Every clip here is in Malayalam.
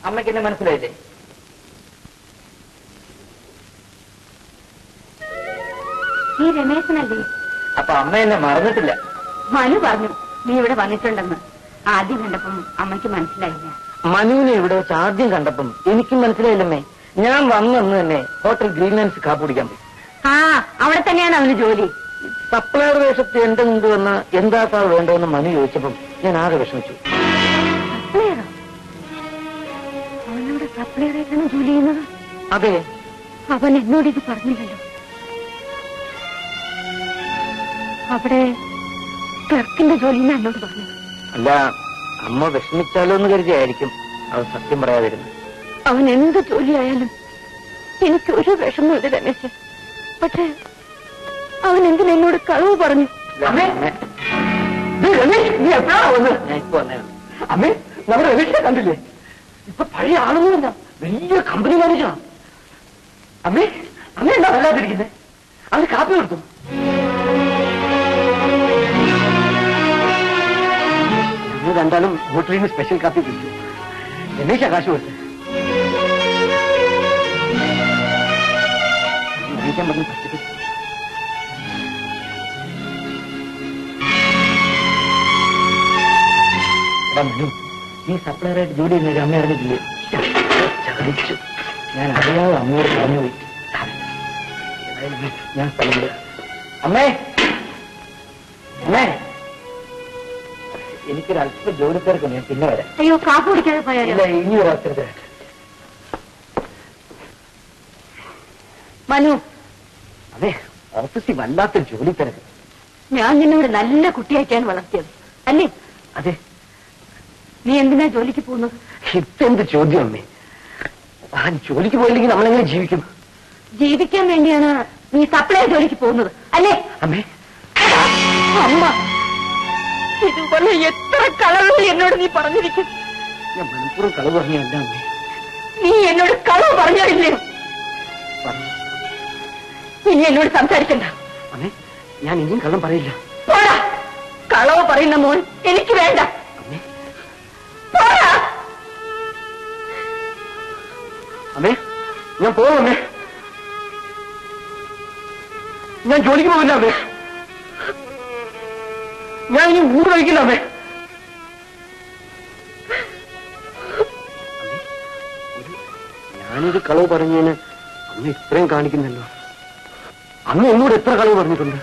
അമ്മയ്ക്ക് എന്നെ മനസ്സിലായില്ലേ? നീ രമേശനല്ലേ? അപ്പൊ അമ്മ എന്നെ മറന്നിട്ടില്ല. മനു പറഞ്ഞു നീ ഇവിടെ വന്നിട്ടുണ്ടെന്ന്. ആദ്യം കണ്ടപ്പം അമ്മയ്ക്ക് മനസ്സിലായില്ല. മനുവിനെ ഇവിടെ വെച്ച് ആദ്യം കണ്ടപ്പം എനിക്കും മനസ്സിലായില്ലമ്മേ. ഞാൻ വന്നെന്ന് തന്നെ ഹോട്ടൽ ഗ്രീൻലാൻഡ്സ് കാപ്പ് കുടിക്കാൻ പോയി. ആ, അവിടെ തന്നെയാണ് അവന് ജോലി. സപ്ലയർ വേഷത്തിൽ എന്റെ മുമ്പ് വന്ന എന്താ സാർ വേണ്ടോന്ന് മനു ചോദിച്ചപ്പം ഞാൻ ആകെ വിഷമിച്ചു. സപ്ലയറോ? അവനവിടെ സപ്ലയറായിട്ടാണ് ജോലി ചെയ്യുന്നത്? അതെ. അവൻ എന്നോട് ഇത് പറഞ്ഞില്ലല്ലോ. അവിടെ ക്ലർക്കിന്റെ ജോലിന്ന് എന്നോട് പറഞ്ഞു. അല്ല, അമ്മ വിഷമിച്ചാലോ എന്ന് കരുതിയായിരിക്കും അവൻ സത്യം പറയാതിരുന്നത്. അവൻ എന്ത് ജോലിയായാലും എനിക്കൊരു വിഷമമില്ല രമേശ്. പക്ഷെ അവൻ എന്തിനാ എന്നോട് കളവ് പറഞ്ഞു? ഞാൻ ഇപ്പൊ വന്നേണ്. അമ്മേ, നമ്മുടെ രമേശിനെ കണ്ടില്ലേ? ഇപ്പൊ പഴയ ആളൊന്നുമില്ല, വലിയ കമ്പനി മാനേജറാണ്. അമ്മേ, അമ്മ എന്താ വല്ലാതിരിക്കുന്നത്? അവന് കാപ്പി കൊടുത്തു. ഞങ്ങൾ രണ്ടാളും ഹോട്ടലിൽ നിന്ന് സ്പെഷ്യൽ കാപ്പി കുടിച്ചു. രമേശ കാശ് കൊടുത്ത് കഴിക്കാൻ പറഞ്ഞ് പറ്റിപ്പിച്ചു. നീ സപ്ലയറായിട്ട് ജോലി ചെയ്യുന്ന അമ്മ അറിഞ്ഞിട്ടില്ലേ? ചതിച്ചു. ഞാൻ അറിയാതെ അമ്മയോട് പറഞ്ഞു പോയി. ഞാൻ സ്ഥലമില്ല. അമ്മേ, അമ്മേ, എനിക്കൊരല്പം ജോലിക്കാർക്ക് ഞാൻ പിന്നെ വരാം. അയ്യോ, കാപ്പ് കുടിക്കാതെ പോയാലോ? ഇനി ഒരു അവസരത്തിൽ മനു. അതെ, ഓഫീസിൽ വല്ലാത്തൊരു ജോലി തിരക്ക്. ഞാൻ നിന്നോട് നല്ല കുട്ടിയായിട്ടാണ് വളർത്തിയത് അല്ലേ? അതെ. നീ എന്തിനാ ജോലിക്ക് പോകുന്നത്? ഇതെന്ത് ചോദ്യം അമ്മേ? ആ ജോലിക്ക് പോയില്ലെങ്കിൽ നമ്മളെങ്ങനെ ജീവിക്കും? ജീവിക്കാൻ വേണ്ടിയാണ് നീ സപ്ലൈ ജോലിക്ക് പോകുന്നത് അല്ലേ? അമ്മേ, അമ്മ, ഇതുപോലെ എത്ര കളവ് എന്നോട് നീ പറഞ്ഞിരിക്കും. ഞാൻ മനഃപൂർവ്വം കളവ് പറഞ്ഞല്ല അമ്മേ. നീ എന്നോട് കളവ് പറഞ്ഞില്ലയോ? ഇനി എന്നോട് സംസാരിക്കണ്ട. അമ്മേ, ഞാൻ ഇനിയും കള്ളം പറയില്ല. പോടാ, കളവ് പറയുന്ന മോൻ എനിക്ക് വേണ്ട. അമ്മേ, പോടാ. അമ്മേ, ഞാൻ പോകും അമ്മേ. ഞാൻ ജോലിക്ക് പോകില്ല അമ്മേ. ഞാൻ ഇനി ഊട് കഴിക്കില്ല അമ്മേ. ഞാനൊരു കളവ് പറഞ്ഞതിന് അമ്മ ഇത്രയും കാണിക്കുന്നല്ലോ. അമ്മ എന്നോട് എത്ര കളവ് പറഞ്ഞിട്ടുണ്ട്?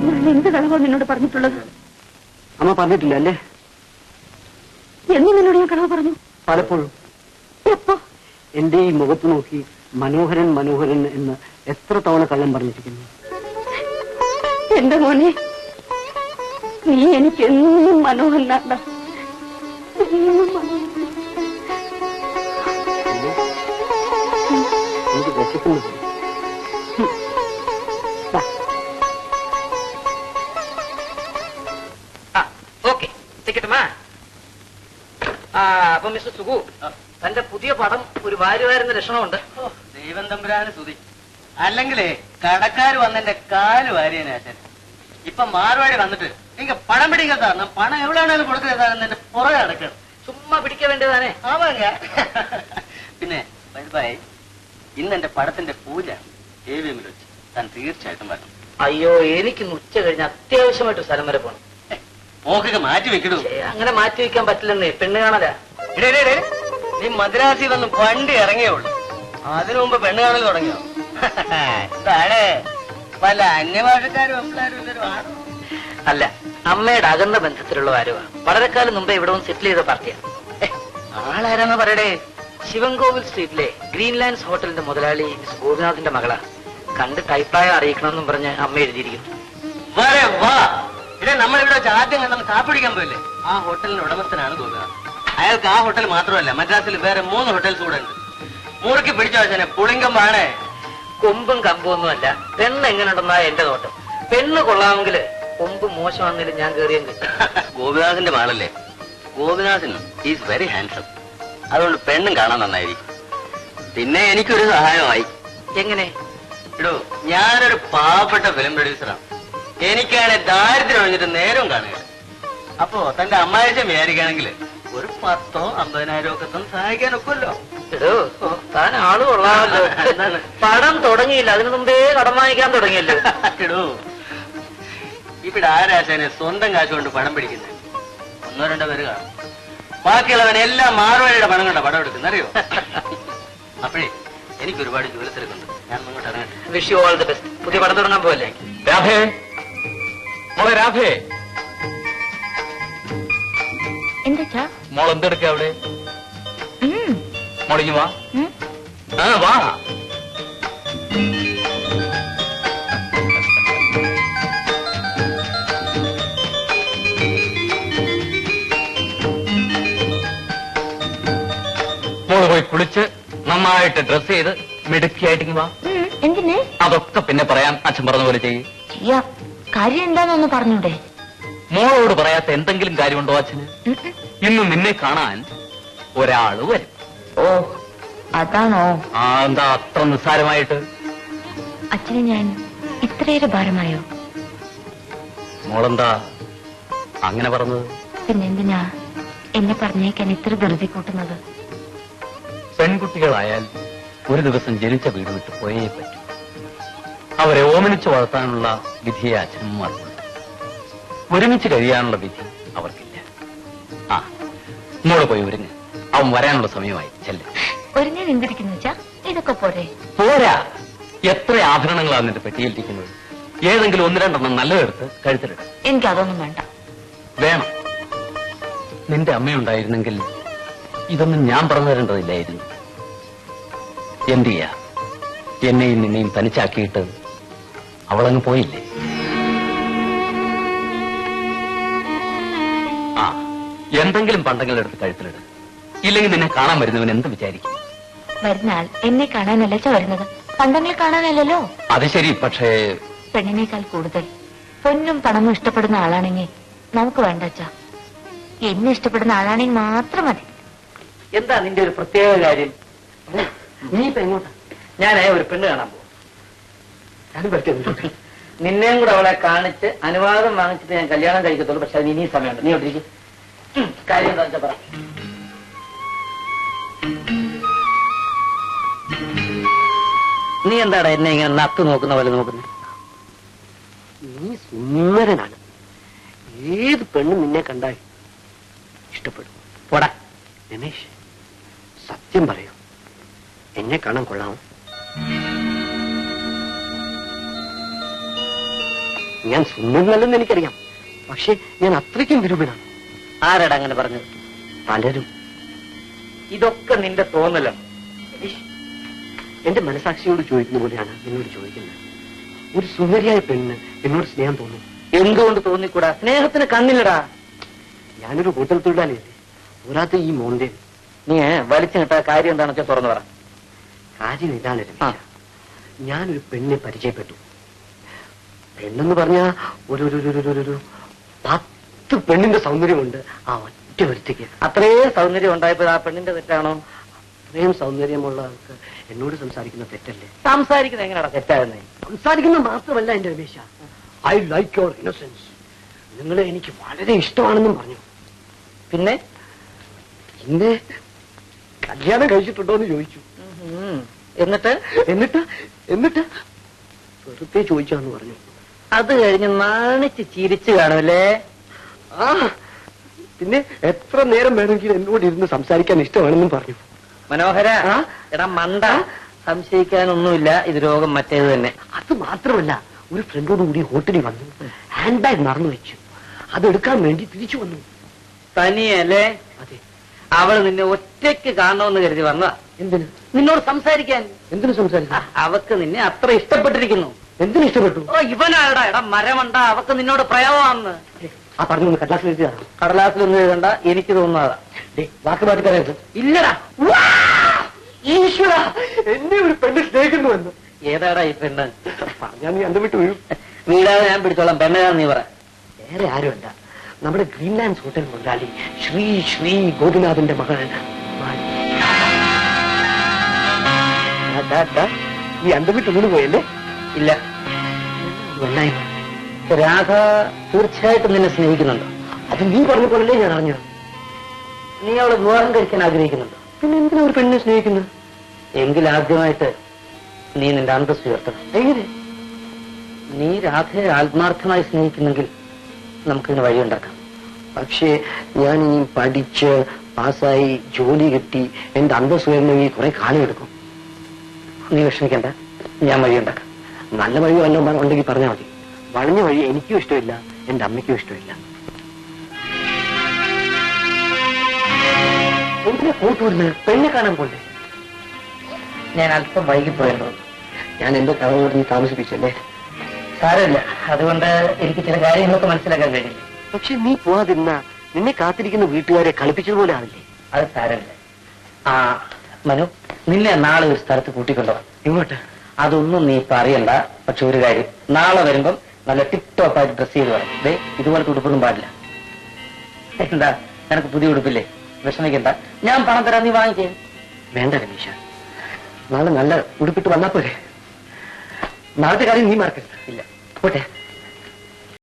ഞാൻ എന്ത് കളവാണ് നിന്നോട് പറഞ്ഞിട്ടുള്ളത്? അമ്മ പറഞ്ഞിട്ടില്ല അല്ലേ? എന്ന് നിന്നോട് ഞാൻ കളവ് പറഞ്ഞു? പലപ്പോഴും. എപ്പോ? എന്റെ ഈ മുഖത്ത് നോക്കി മനോഹരൻ മനോഹരൻ എന്ന് എത്ര തവണ കള്ളം പറഞ്ഞിരിക്കുന്നു. എന്റെ മോനെ, നീ എനിക്ക് എന്നും മനോഹരനാണ്ട. എനിക്ക് വിശക്കുന്നു. ഓക്കെ, ടിക്കറ്റുമാ. അപ്പൊ മിസ്റ്റർ സുഗു, തന്റെ പുതിയ പടം ഒരു വാരുവായിരുന്ന ലക്ഷണമുണ്ട്. ദൈവം തമ്പുരാന് സ്തുതി. അല്ലെങ്കിലേ കടക്കാർ വന്നെന്റെ കാല് വാരിയനാശൻ. ഇപ്പൊ മാർവാടി വന്നിട്ട് നിങ്ങ പണം പിടിക്കാൻ സാറിന് പണം എവിടെയാണെങ്കിലും കൊടുക്കുന്നത് സാറെന്ന് എന്റെ പുറകെ നടക്കണം. ചുമ്മാ പിടിക്കാൻ വേണ്ടതാണേ. ആവാങ്ങ. പിന്നെ വലുതായി ഇന്ന് എന്റെ പടത്തിന്റെ പൂജ AVM വെച്ച് താൻ തീർച്ചയായിട്ടും വരണം. അയ്യോ, എനിക്കിന്ന് ഉച്ച കഴിഞ്ഞ് അത്യാവശ്യമായിട്ട് സ്ഥലം വരെ പോണം. പോക്കൊക്കെ മാറ്റി വെക്കിടൂ. അങ്ങനെ മാറ്റി വെക്കാൻ പറ്റില്ലെന്നേ, പെണ്ണ് കാണല. ഇടേ, നീ മദ്രാസിൽ വന്ന് വണ്ടി ഇറങ്ങിയേ ഉള്ളൂ. അതിനു മുമ്പ് പെണ്ണ് കാണൽ തുടങ്ങിയോ? താഴെ പല അന്യഭാഷക്കാരും ആണോ? അല്ല, അമ്മയുടെ അകന്ന ബന്ധത്തിലുള്ള ആരുവാ. വളരെ കാലം മുമ്പേ ഇവിടെ ഒന്ന് സെറ്റിൽ ചെയ്ത പാർട്ടിയാണ്. ആളാരാന്ന് പറയടേ? ശിവൻകോവിൽ സ്ട്രീറ്റിലെ ഗ്രീൻലാൻഡ്സ് ഹോട്ടലിന്റെ മുതലാളി മിസ് ഗോപിനാഥിന്റെ മകളാ. കണ്ടിട്ട് അഭിപ്രായം അറിയിക്കണമെന്നും പറഞ്ഞ് അമ്മ എഴുതിയിരിക്കുന്നു. വരെ വാ. ഇടേ, നമ്മളിവിടെ വെച്ച് ആദ്യം നമ്മൾ കാപ്പിടിക്കാൻ പോയില്ലേ? ആ ഹോട്ടലിന്റെ ഉടമസ്ഥനാണ് ഗോപിനാഥ്. അയാൾക്ക് ആ ഹോട്ടൽ മാത്രമല്ല, മദ്രാസിൽ വേറെ 3 ഹോട്ടൽസ് കൂടെ ഉണ്ട്. മുറുക്കി പിടിച്ച വെച്ചാൽ പുളിങ്കം വേണേ. കൊമ്പും കമ്പും ഒന്നുമല്ല, പെണ്ണ് എങ്ങനെയുണ്ടെന്നാ എന്റെ തോട്ടം. പെണ്ണ് കൊള്ളാമെങ്കില് കൊമ്പ് മോശമാണെങ്കിലും ഞാൻ കയറിയെങ്കിൽ. ഗോപിനാഥിന്റെ മകളല്ലേ? Gopinathan is very handsome. അതുകൊണ്ട് പെണ്ണും കാണാൻ നന്നായിരിക്കും. പിന്നെ എനിക്കൊരു സഹായമായി. എങ്ങനെ? ഇടൂ, ഞാനൊരു പാവപ്പെട്ട ഫിലിം പ്രൊഡ്യൂസറാണ്. എനിക്കാണ് ദാരിദ്ര്യം ഒഴിഞ്ഞിട്ട് നേരവും കാണുക. അപ്പോ തന്റെ അമ്മായിച്ചൻ വിചാരിക്കുകയാണെങ്കിൽ ഒരു 10,000 50,000 ഒക്കെ തന്നെ സഹായിക്കാനൊക്കുമല്ലോ. എടോ താൻ ആള് കൊള്ളാമല്ലോ. പടം തുടങ്ങിയില്ല, അതിനു മുമ്പേ കടം വാങ്ങിക്കാൻ തുടങ്ങിയല്ലോ. എടോ ഇവിടെ ആരാശാനെ സ്വന്തം കാശ് കൊണ്ട് പണം പിടിക്കുന്നത് 1-2 പേര് കാണും. ബാക്കിയുള്ളവനെല്ലാം മാർവാടിയുടെ പണം കൊണ്ട പടം എടുക്കുന്ന അറിയോ? അപ്പോഴേ എനിക്ക് ഒരുപാട് ജോലി തിരക്കുണ്ട്. ഞാൻ അങ്ങോട്ട് ഇറങ്ങട്ടെ. Wish you all the best. പുതിയ പടം തുടങ്ങാൻ പോലെ. രാധേ, മോളെ രാധേ, എന്താ മോൾ എന്തെടുക്ക അവിടെ? മോളിങ്ങി വാ. വാ. മോള് പോയി കുളിച്ച് നന്നായിട്ട് ഡ്രസ് ചെയ്ത് മിടുക്കിയായിട്ടിങ്ങി വാ. എന്തിന്? അതൊക്കെ പിന്നെ പറയാം. അച്ഛൻ പറഞ്ഞ പോലെ ചെയ്യാം. കാര്യം എന്താണെന്നൊന്ന് പറഞ്ഞൂടെ? മോളോട് പറയാത്ത എന്തെങ്കിലും കാര്യമുണ്ടോ അച്ഛന്? ഇന്ന് നിന്നെ കാണാൻ ഒരാള് വരും. ഓ അതാണോ? എന്താ അത്ര നിസ്സാരമായിട്ട്? അച്ഛന് ഞാൻ ഇത്രയേറെ ഭാരമായോ? മോളെന്താ അങ്ങനെ പറഞ്ഞത്? പിന്നെന്തിനാ എന്നെ പറഞ്ഞേക്കാൻ ഇത്ര ധൃതി കൂട്ടുന്നത്? പെൺകുട്ടികളായാൽ ഒരു ദിവസം ജനിച്ച വീട് വിട്ട് പോയേ പറ്റൂ. അവരെ ഓമനിച്ചു വളർത്താനുള്ള വിധിയെ അച്ഛന്മാർക്കുണ്ട്. ഒരുമിച്ച് കഴിയാനുള്ള വിധി അവർക്കില്ല. മോള് പോയി ഒരുങ്ങ്. അവൻ വരാനുള്ള സമയമായി. ചെല്ല്. ഒരുങ്ങാൻ എന്തിരിക്കുന്നു വെച്ചാ? ഇതൊക്കെ പോരെ? പോരാ. എത്ര ആഭരണങ്ങളാണ് നിന്റെ പെട്ടിയിലിരിക്കുന്നത്? ഏതെങ്കിലും 1-2 നല്ലതെടുത്ത് കഴുത്തിലിട. എനിക്കതൊന്നും വേണ്ട. വേണം. നിന്റെ അമ്മയുണ്ടായിരുന്നെങ്കിൽ ഇതൊന്നും ഞാൻ പറഞ്ഞു തരേണ്ടതില്ലായിരുന്നു. എന്ത് ചെയ്യാ, എന്നെയും നിന്നെയും തനിച്ചാക്കിയിട്ട് അവളങ്ങ് പോയില്ലേ? എന്തെങ്കിലും പണ്ടങ്ങളെടുത്ത് കഴുത്തിലിട്. ഇല്ലെങ്കിൽ നിന്നെ കാണാൻ വരുന്നവൻ എന്ത് വിചാരിക്കും? വരുന്നാൾ എന്നെ കാണാനല്ല വരുന്നത്, പണ്ടങ്ങളെ കാണാനല്ലല്ലോ. അത് ശരി. പക്ഷേ പെണ്ണിനേക്കാൾ കൂടുതൽ പൊന്നും പണമും ഇഷ്ടപ്പെടുന്ന ആളാണെങ്കിൽ നമുക്ക് വേണ്ട അച്ഛാ. എന്നെ ഇഷ്ടപ്പെടുന്ന ആളാണെങ്കിൽ മാത്രം മതി. എന്താ നിന്റെ ഒരു പ്രത്യേക കാര്യം? നീ ഇപ്പൊ എങ്ങോട്ടാ? ഞാൻ ഒരു പെണ്ണ് കാണാൻ പോകും. നിന്നെയും കൂടെ അവളെ കാണിച്ച് അനുവാദം വാങ്ങിച്ചിട്ട് ഞാൻ കല്യാണം കഴിക്കത്തുള്ളൂ. പക്ഷെ അതിന് ഇനിയും സമയമുണ്ട്. നീ ഒട്ടിരിക്കും. കാര്യം എന്താ വെച്ചാ പറ. നീ എന്താടാ എന്നെ ഇങ്ങനെ നത്ത് നോക്കുന്ന പോലെ നോക്കുന്നത്? നീ സുന്ദരനാണ്. ഏത് പെണ്ണും നിന്നെ കണ്ടാൽ ഇഷ്ടപ്പെടും. പോടാ രമേശ്, സത്യം പറയൂ, എന്നെ കാണാൻ കൊള്ളാമോ? ഞാൻ സുന്ദരനല്ലെന്ന് എനിക്കറിയാം, പക്ഷെ ഞാൻ അത്രയ്ക്കും വിരൂപനാണ്. ആരാടാ അങ്ങനെ പറഞ്ഞത്? പലരും. ഇതൊക്കെ നിന്റെ തോന്നലോ? എന്റെ മനസാക്ഷിയോട് ചോദിക്കുന്ന പോലെയാണ് നിന്നോട് ചോദിക്കുന്നത്. ഒരു സുന്ദരിയായ പെണ്ണ് എന്നോട് സ്നേഹം തോന്നും. എന്തുകൊണ്ട് തോന്നിക്കൂടാ? സ്നേഹത്തിന് കണ്ണില്ലടാ. ഞാനൊരു ഹോട്ടൽ തൊഴിലാളിയല്ലേ, പോരാത്ത ഈ മോന്റെ. നീ വലിച്ചു കിട്ടാ കാര്യം എന്താണെന്ന് വെച്ചാൽ തുറന്നു പറ. കാര്യം ഇതാണ് രമേശ, ഞാനൊരു പെണ്ണിനെ പരിചയപ്പെട്ടു. പെണ്ണെന്ന് പറഞ്ഞാ ഒരു 10 പെണ്ണിന്റെ സൗന്ദര്യമുണ്ട് ആ ഒറ്റ ഒരുത്തിക്ക്. അത്രയും സൗന്ദര്യം ഉണ്ടായപ്പോൾ ആ പെണ്ണിന്റെ തെറ്റാണോ? അത്രയും സൗന്ദര്യമുള്ള ആൾക്ക് എന്നോട് സംസാരിക്കുന്ന തെറ്റല്ലേ? സംസാരിക്കുന്നത് എങ്ങനെയാടാ തെറ്റാകുന്നേ? സംസാരിക്കുന്നത് മാത്രമല്ല എന്റെ Ramesh, I like your innocence. നിങ്ങളെ എനിക്ക് വളരെ ഇഷ്ടമാണെന്നും പറഞ്ഞു. പിന്നെ ഇന്നെ കല്യാണം കഴിച്ചിട്ടുണ്ടോ എന്ന് ചോദിച്ചു. എന്നിട്ട് എന്നിട്ട് എന്നിട്ട് വെറുതെ ചോദിച്ചാന്ന് പറഞ്ഞു. അത് കഴിഞ്ഞ് നാണിച്ച് ചിരിച്ചു കാണുമല്ലേ? ആ, പിന്നെ എത്ര നേരം വേണമെങ്കിലും എന്നോട് ഇരുന്ന് സംസാരിക്കാൻ ഇഷ്ടമാണെന്നും പറഞ്ഞു. മനോഹര, എടാ മണ്ട, സംശയിക്കാനൊന്നുമില്ല, ഇത് രോഗം മറ്റേത് തന്നെ. അത് മാത്രമല്ല, ഒരു ഫ്രണ്ടോട് കൂടി ഹോട്ടലിൽ വന്നു, ഹാൻഡ് ബാഗ് മറന്നു വെച്ചു. അതെടുക്കാൻ വേണ്ടി തിരിച്ചു വന്നു. തനിയല്ലേ? അതെ. അവള് നിന്നെ ഒറ്റയ്ക്ക് കാണണമെന്ന് കരുതി വന്നതാ. എന്തിന്? നിന്നോട് സംസാരിക്കാൻ. എന്തിനു സംസാരിക്കാം? അവക്ക് നിന്നെ അത്ര ഇഷ്ടപ്പെട്ടിരിക്കുന്നു. എന്തിനു ഇഷ്ടപ്പെട്ടു? ഓ ഇവനാടാ, എടാ മരമണ്ട, അവക്ക് നിന്നോട് പ്രയോഗമാണെന്ന്. ആ പറഞ്ഞു കടലാസിൽ എഴുതിയതാ. കടലാസിലൊന്നും എഴുതണ്ട, എനിക്ക് തോന്നുന്നതാ. വാക്ക് മാറ്റി പറയരുത്. ഇല്ലടാ. ഈശ്വര, എന്നെ ഒരു പെണ്ണ് സ്നേഹിക്കുന്നുവെന്ന്. ഏതാടാ ഈ പെണ്ണ്? പറഞ്ഞാൽ നീ അന്ന് വിട്ടു വീഴും. വീടാതെ ഞാൻ പിടിച്ചോളാം. പെണ്ണേതാ നീ പറ. വേറെ ആരുമല്ല, നമ്മുടെ ഗ്രീൻലാൻഡ്സ് ഹോട്ടൽ മുതലാളി ശ്രീ ഗോപിനാഥിന്റെ മകൾ. ഈ അന്തം വിട്ട് വീണ് പോയല്ലേ? ഇല്ല. രാധ തീർച്ചയായിട്ടും നിന്നെ സ്നേഹിക്കുന്നുണ്ട്. അത് നീ പറഞ്ഞ പോലല്ലേ ഞാൻ അറിഞ്ഞു. നീ അവളെ വിവാഹം കഴിക്കാൻ ആഗ്രഹിക്കുന്നുണ്ടോ? പിന്നെ എന്തിനാ ഒരു പെണ്ണിനെ സ്നേഹിക്കുന്നത്? എങ്കിൽ ആദ്യമായിട്ട് നീ നിന്റെ അന്തസ്സ് ഉയർത്തണം. എങ്ങനെ? നീ രാധയെ ആത്മാർത്ഥമായി സ്നേഹിക്കുന്നെങ്കിൽ നമുക്കിതിന് വഴിയുണ്ടാക്കാം. പക്ഷേ ഞാൻ ഈ പഠിച്ച് പാസ്സായി ജോലി കിട്ടി എന്റെ അന്തസ്സ് ഉയരണമെങ്കിൽ കുറെ കാലം എടുക്കും. നീ വിഷമിക്കണ്ട, ഞാൻ വഴിയുണ്ടാക്കാം. നല്ല വഴി വല്ലതും ഉണ്ടെങ്കിൽ പറഞ്ഞാൽ മതി. വളഞ്ഞ വഴി എനിക്കും ഇഷ്ടമില്ല, എന്റെ അമ്മയ്ക്കും ഇഷ്ടമില്ല. എന്തിനാ കൂട്ടുവരുന്നത്? പെണ്ണെ കാണാൻ പോലെ. ഞാൻ അല്പം വൈകിപ്പോയല്ലോ. ഞാൻ എന്റെ കഥ താമസിപ്പിച്ചല്ലേ? സാരമില്ല, അതുകൊണ്ട് എനിക്ക് ചില കാര്യങ്ങളൊക്കെ മനസ്സിലാക്കാൻ കഴിയില്ല. പക്ഷെ നീ പോവാതിരുന്ന നിന്നെ കാത്തിരിക്കുന്ന വീട്ടുകാരെ കളിപ്പിച്ചതുപോലെ ആവില്ലേ? അത് സാരമില്ല. ആ മനു, നിന്നെ നാളെ ഒരു സ്ഥലത്ത് കൂട്ടിക്കൊണ്ടുപോകാം. ഇങ്ങോട്ട്? അതൊന്നും നീ ഇപ്പൊ അറിയണ്ട. പക്ഷെ ഒരു കാര്യം, നാളെ വരുമ്പം നല്ല ടിപ് ടോപ്പ് ആയിട്ട് ഡ്രസ് ചെയ്ത് വേണം. ദേ ഇതുപോലത്തെ ഉടുപ്പൊന്നും പാടില്ല. എന്താ, നിനക്ക് പുതിയ ഉടുപ്പില്ലേ? വിഷമിക്കണ്ട, ഞാൻ പണം തരാം, നീ വാങ്ങിക്കേ. വേണ്ട രമേശ, നാളെ നല്ല ഉടുപ്പിട്ട് വന്നാ പോരെ. നാളത്തെ കാര്യം നീ മറക്കരുത്. ഇല്ല, പോട്ടെ.